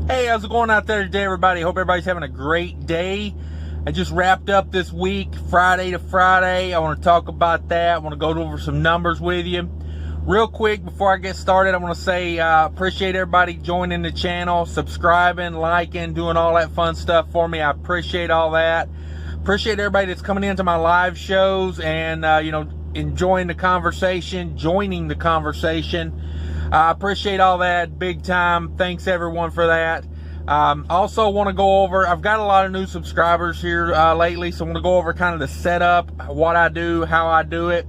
Hey, how's it going out there today, everybody? Hope everybody's having a great day. I just wrapped up this week, Friday to Friday. I want to talk about that. I want to go over some numbers with you. Real quick, before I get started, I want to say appreciate everybody joining the channel, subscribing, liking, doing all that fun stuff for me. I appreciate all that. Appreciate everybody that's coming into my live shows and, enjoying the conversation, joining the conversation. I appreciate all that big time. Thanks everyone for that. Also want to go over, I've got a lot of new subscribers here lately, so I want to go over kind of the setup, what I do, how I do it,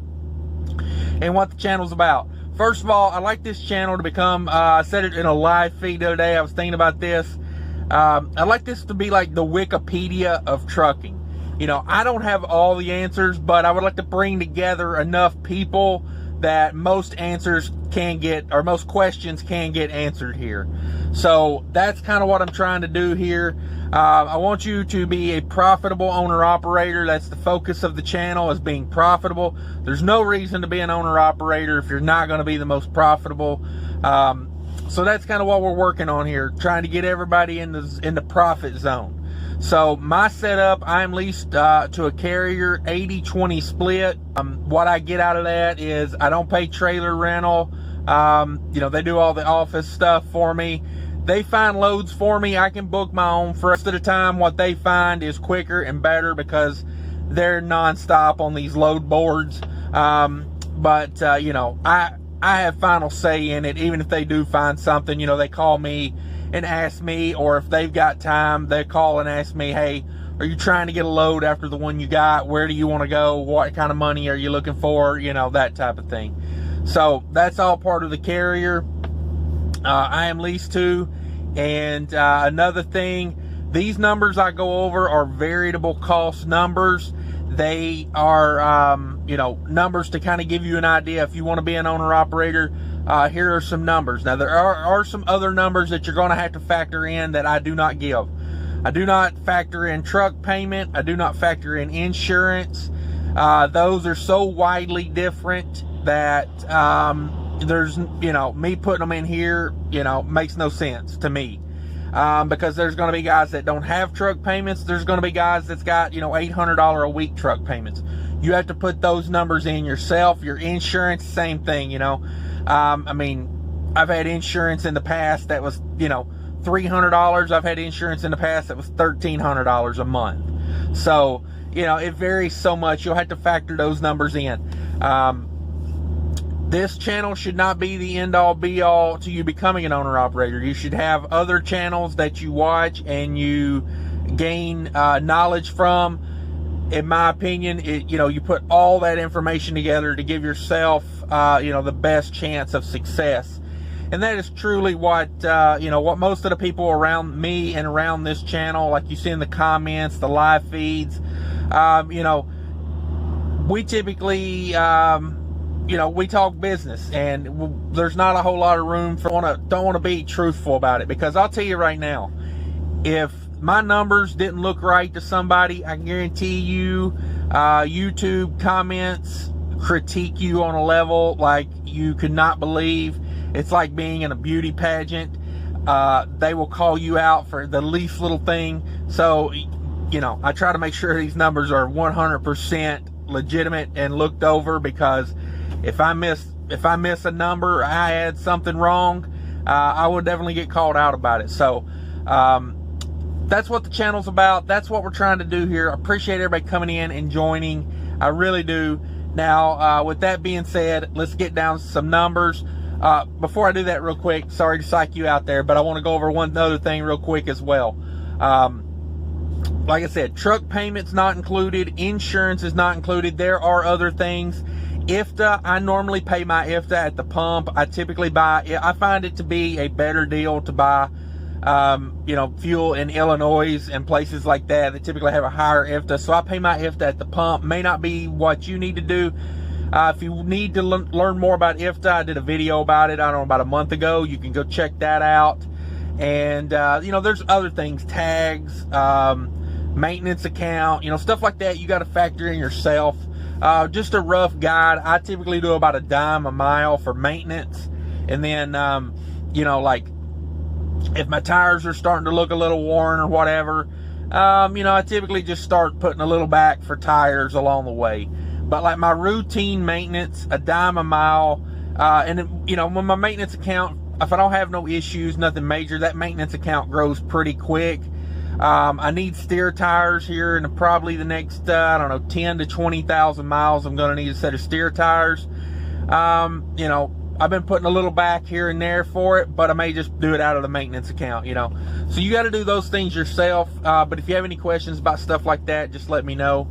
and what the channel's about. First of all, I like this channel to become, I said it in a live feed the other day, I was thinking about this. I like this to be like the Wikipedia of trucking. You know, I don't have all the answers, but I would like to bring together enough people that most answers can get, or most questions can get answered here. So that's kind of what I'm trying to do here. I want you to be a profitable owner-operator. That's the focus of the channel, is being profitable. There's no reason to be an owner-operator if you're not going to be the most profitable. So that's kind of what we're working on here, trying to get everybody in the profit zone. So my setup, I'm leased to a carrier, 80-20 split. What I get out of that is I don't pay trailer rental. They do all the office stuff for me. They find loads for me. I can book my own. For the rest of the time, what they find is quicker and better because they're nonstop on these load boards. I have final say in it. Even if they do find something, they call me and ask me, or if they've got time, they call and ask me, hey, are you trying to get a load after the one you got? Where do you want to go? What kind of money are you looking for? That type of thing. So that's all part of the carrier I am leased to. And another thing, these numbers I go over are variable cost numbers. They are, numbers to kind of give you an idea. If you want to be an owner-operator, here are some numbers. Now, there are some other numbers that you're going to have to factor in that I do not give. I do not factor in truck payment. I do not factor in insurance. Those are so widely different that there's, me putting them in here, makes no sense to me. Because there's going to be guys that don't have truck payments. There's going to be guys that's got, $800 a week truck payments. You have to put those numbers in yourself. Your insurance, same thing, I've had insurance in the past that was, $300. I've had insurance in the past that was $1,300 a month. So, it varies so much. You'll have to factor those numbers in. This channel should not be the end-all, be-all to you becoming an owner-operator. You should have other channels that you watch and you gain knowledge from. In my opinion, you put all that information together to give yourself, the best chance of success. And that is truly what, what most of the people around me and around this channel, like you see in the comments, the live feeds, we typically, we talk business, and there's not a whole lot of room for, don't want to be truthful about it, because I'll tell you right now, if my numbers didn't look right to somebody, I guarantee you, YouTube comments critique you on a level like you could not believe. It's like being in a beauty pageant. They will call you out for the least little thing. So, I try to make sure these numbers are 100% legitimate and looked over, because if I miss a number, I had something wrong, I would definitely get called out about it. So, that's what the channel's about. That's what we're trying to do here. I appreciate everybody coming in and joining. I really do. Now, with that being said, let's get down to some numbers. Before I do that real quick, sorry to psych you out there, but I want to go over one other thing real quick as well. Like I said, truck payments not included. Insurance is not included. There are other things. IFTA, I normally pay my IFTA at the pump. I typically I find it to be a better deal to buy fuel in Illinois and places like that. They typically have a higher IFTA, so I pay my IFTA at the pump. May not be what you need to do. If you need to learn more about IFTA, I did a video about it, I don't know, about a month ago. You can go check that out. And, there's other things, tags, maintenance account, stuff like that. You got to factor in yourself. Just a rough guide. I typically do about $0.10 a mile for maintenance. And then, like If my tires are starting to look a little worn or whatever, I typically just start putting a little back for tires along the way. But like my routine maintenance, a dime a mile, when my maintenance account, if I don't have no issues, nothing major, that maintenance account grows pretty quick. I need steer tires here in probably the next, 10 to 20,000 miles. I'm going to need a set of steer tires. I've been putting a little back here and there for it, but I may just do it out of the maintenance account, So you got to do those things yourself. But if you have any questions about stuff like that, just let me know.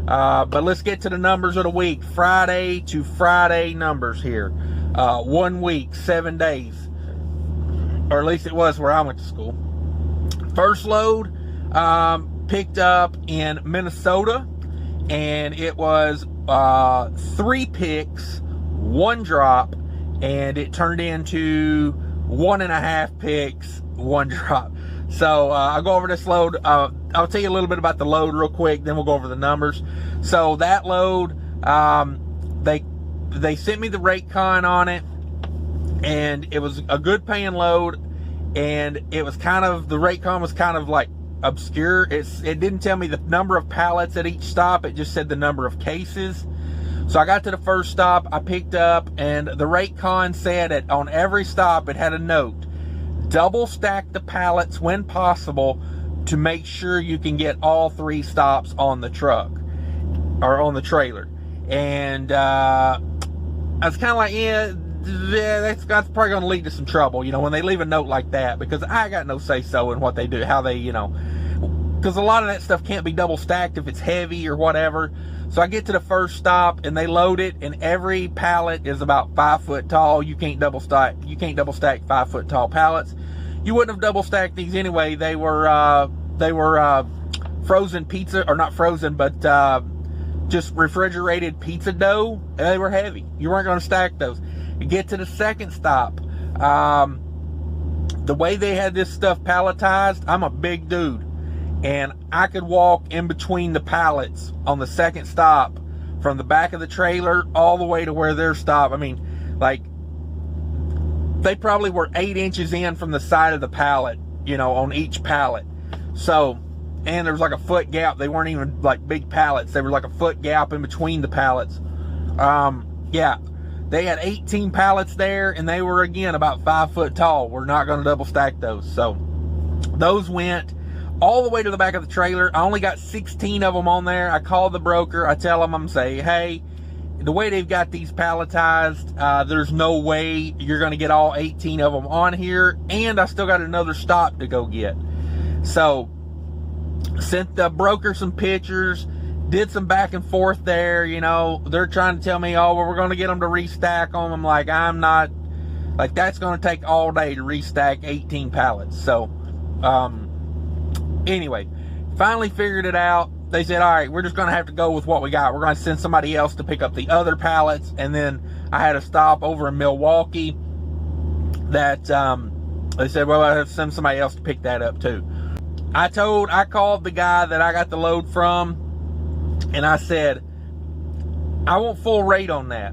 But let's get to the numbers of the week. Friday to Friday numbers here. 1 week, 7 days. Or at least it was where I went to school. First load picked up in Minnesota, and it was 3 picks, 1 drop, and it turned into 1.5 picks, 1 drop. So I'll go over this load. I'll tell you a little bit about the load real quick, then we'll go over the numbers. So that load, they sent me the rate con on it, and it was a good paying load, and it was the rate con was kind of like obscure. It didn't tell me the number of pallets at each stop, it just said the number of cases. So I got to the first stop, I picked up, and the rate con said that on every stop it had a note: double stack the pallets when possible to make sure you can get all 3 stops on the truck or on the trailer. And I was kind of like, yeah, that's probably going to lead to some trouble, when they leave a note like that, because I got no say-so in what they do, how they, because a lot of that stuff can't be double stacked if it's heavy or whatever. So I get to the first stop, and they load it, and every pallet is about 5 foot tall. You can't double stack 5 foot tall pallets. You wouldn't have double stacked these anyway. They were frozen pizza, or not frozen, but just refrigerated pizza dough. They were heavy. You weren't going to stack those. You get to the second stop. The way they had this stuff palletized, I'm a big dude, and I could walk in between the pallets on the second stop from the back of the trailer all the way to where their stop. I mean, like, they probably were 8 inches in from the side of the pallet, on each pallet. So, and there was like a foot gap. They weren't even like big pallets. They were like a foot gap in between the pallets. Yeah, they had 18 pallets there, and they were, again, about 5 foot tall. We're not going to double stack those. So those went all the way to the back of the trailer. I only got 16 of them on there. I called the broker. I tell them, I'm saying, hey, the way they've got these palletized, there's no way you're going to get all 18 of them on here, and I still got another stop to go get. So sent the broker some pictures, did some back and forth there. They're trying to tell me, oh, well, we're going to get them to restack them. I'm like, I'm not, like, that's going to take all day to restack 18 pallets. So anyway, finally figured it out. They said, all right, we're just going to have to go with what we got. We're going to send somebody else to pick up the other pallets. And then I had a stop over in Milwaukee that they said, well, I have to send somebody else to pick that up too. I called the guy that I got the load from, and I said, I want full rate on that.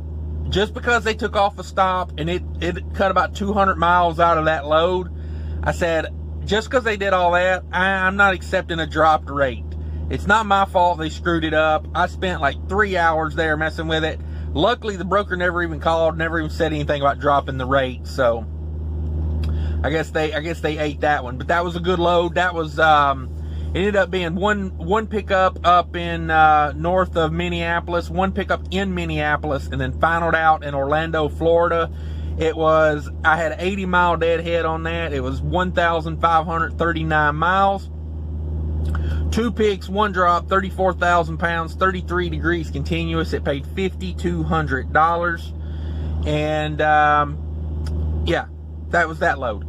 Just because they took off a stop and it cut about 200 miles out of that load, I said, just because they did all that, I'm not accepting a dropped rate. It's not my fault they screwed it up. I spent like 3 hours there messing with it. Luckily, the broker never even called, never even said anything about dropping the rate. So I guess they ate that one. But that was a good load. That was it ended up being one pickup up in north of Minneapolis, one pickup in Minneapolis, and then finaled out in Orlando, Florida. I had an 80-mile deadhead on that. It was 1,539 miles. 2 picks, 1 drop, 34,000 pounds, 33 degrees continuous. It paid $5,200. And yeah, that was that load.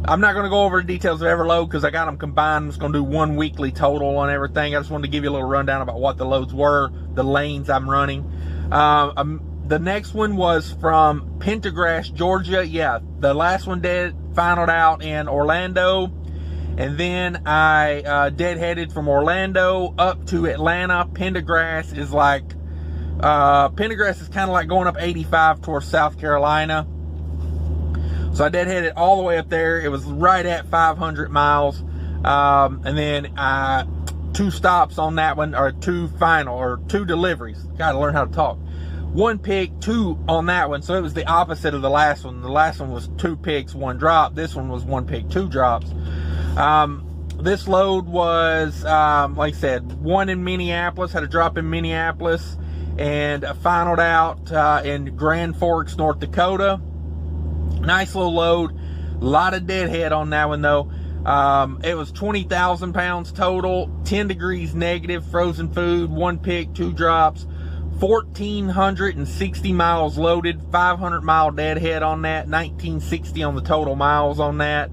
I'm not going to go over the details of every load because I got them combined. I'm just going to do one weekly total on everything. I just wanted to give you a little rundown about what the loads were, the lanes I'm running. The next one was from Pendergrass, Georgia. Yeah, the last one finaled out in Orlando. And then I deadheaded from Orlando up to Atlanta. Pendergrass is kind of like going up 85 towards South Carolina. So I deadheaded all the way up there. It was right at 500 miles. And then 2 stops on that one, or 2 deliveries. Gotta learn how to talk. 1 pick, 2 on that one. So it was the opposite of the last one. The last one was 2 picks, 1 drop. This one was 1 pick, 2 drops. This load was, like I said, 1 in Minneapolis, had a drop in Minneapolis, and finaled out in Grand Forks, North Dakota. Nice little load. A lot of deadhead on that one though. It was 20,000 pounds total, 10 degrees negative, frozen food, 1 pick, 2 drops, 1,460 miles loaded, 500 mile deadhead on that, 1,960 on the total miles on that.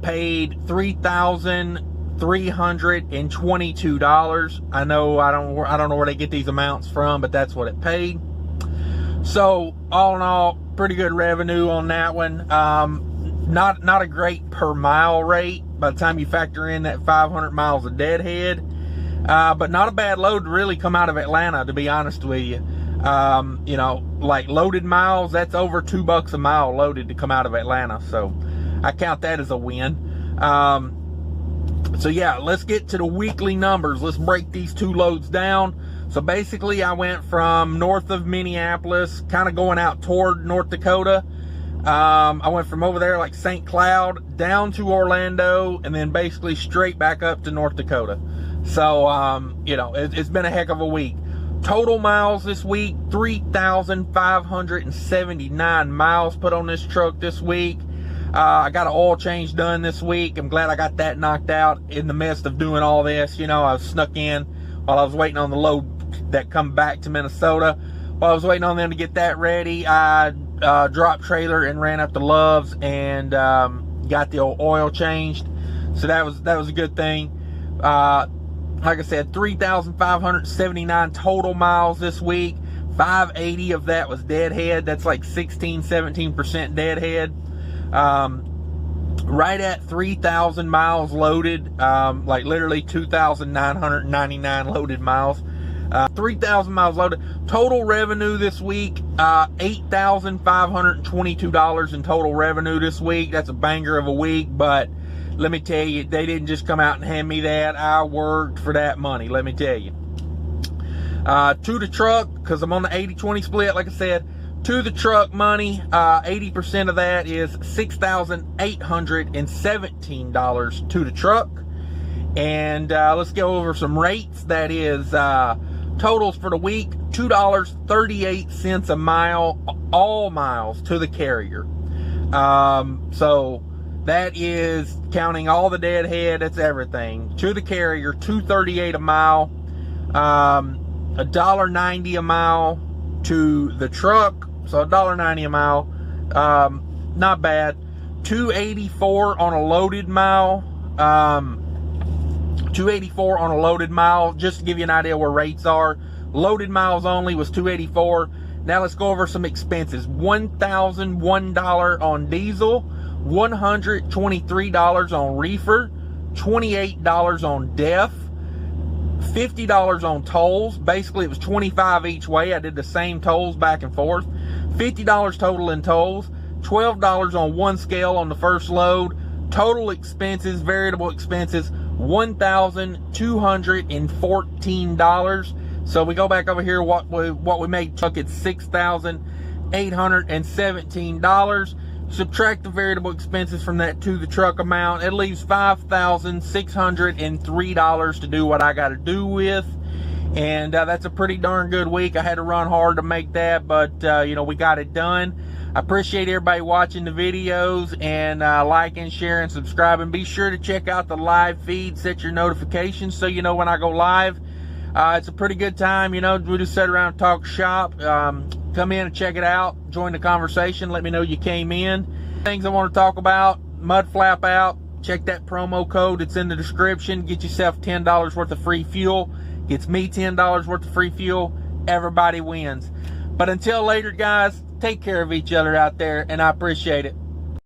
Paid $3,322. I know I don't know where they get these amounts from, but that's what it paid. So all in all, pretty good revenue on that one. Not a great per mile rate by the time you factor in that 500 miles of deadhead. But not a bad load to really come out of Atlanta, to be honest with you. You know, like loaded miles, that's over $2 a mile loaded to come out of Atlanta. So I count that as a win. So yeah, let's get to the weekly numbers. Let's break these 2 loads down. So basically I went from north of Minneapolis, kind of going out toward North Dakota. I went from over there like St. Cloud down to Orlando, and then basically straight back up to North Dakota. So, you know, it's been a heck of a week. Total miles this week, 3,579 miles put on this truck this week. I got an oil change done this week. I'm glad I got that knocked out in the midst of doing all this. You know, I was snuck in while I was waiting on the load that come back to Minnesota. While I was waiting on them to get that ready, I dropped trailer and ran up to Love's and got the oil changed. So that was a good thing. Like I said, 3,579 total miles this week. 580 of that was deadhead. That's like 16-17% deadhead. Right at 3,000 miles loaded, like literally 2,999 loaded miles. 3,000 miles loaded. Total revenue this week, $8,522 in total revenue this week. That's a banger of a week, but let me tell you, they didn't just come out and hand me that. I worked for that money, let me tell you. To the truck, because I'm on the 80-20 split, like I said, to the truck money, 80% of that is $6,817 to the truck. And let's go over some rates. That is totals for the week, $2.38 a mile, all miles to the carrier. So that is counting all the deadhead, that's everything. To the carrier, $2.38 a mile, $1.90 a mile to the truck, so $1.90 a mile, not bad. $2.84 on a loaded mile, $2.84 on a loaded mile, just to give you an idea where rates are. Loaded miles only was $2.84. Now let's go over some expenses. $1,001 on diesel, $123 on reefer, $28 on def, $50 on tolls. Basically it was $25 each way. I did the same tolls back and forth. $50 total in tolls, $12 on one scale on the first load. Total expenses, variable expenses, $1,214. So we go back over here, what we made truck at $6,817. Subtract the variable expenses from that to the truck amount. It leaves $5,603 to do what I got to do with. And that's a pretty darn good week. I had to run hard to make that, but you know, we got it done. I appreciate everybody watching the videos, and liking, sharing, subscribing. Be sure to check out the live feed. Set your notifications so you know when I go live. It's a pretty good time, you know. We just sit around and talk shop. Come in and check it out. Join the conversation. Let me know you came in. Things I want to talk about: mud flap out. Check that promo code. It's in the description. Get yourself $10 worth of free fuel. Gets me $10 worth of free fuel. Everybody wins. But until later, guys, take care of each other out there, and I appreciate it.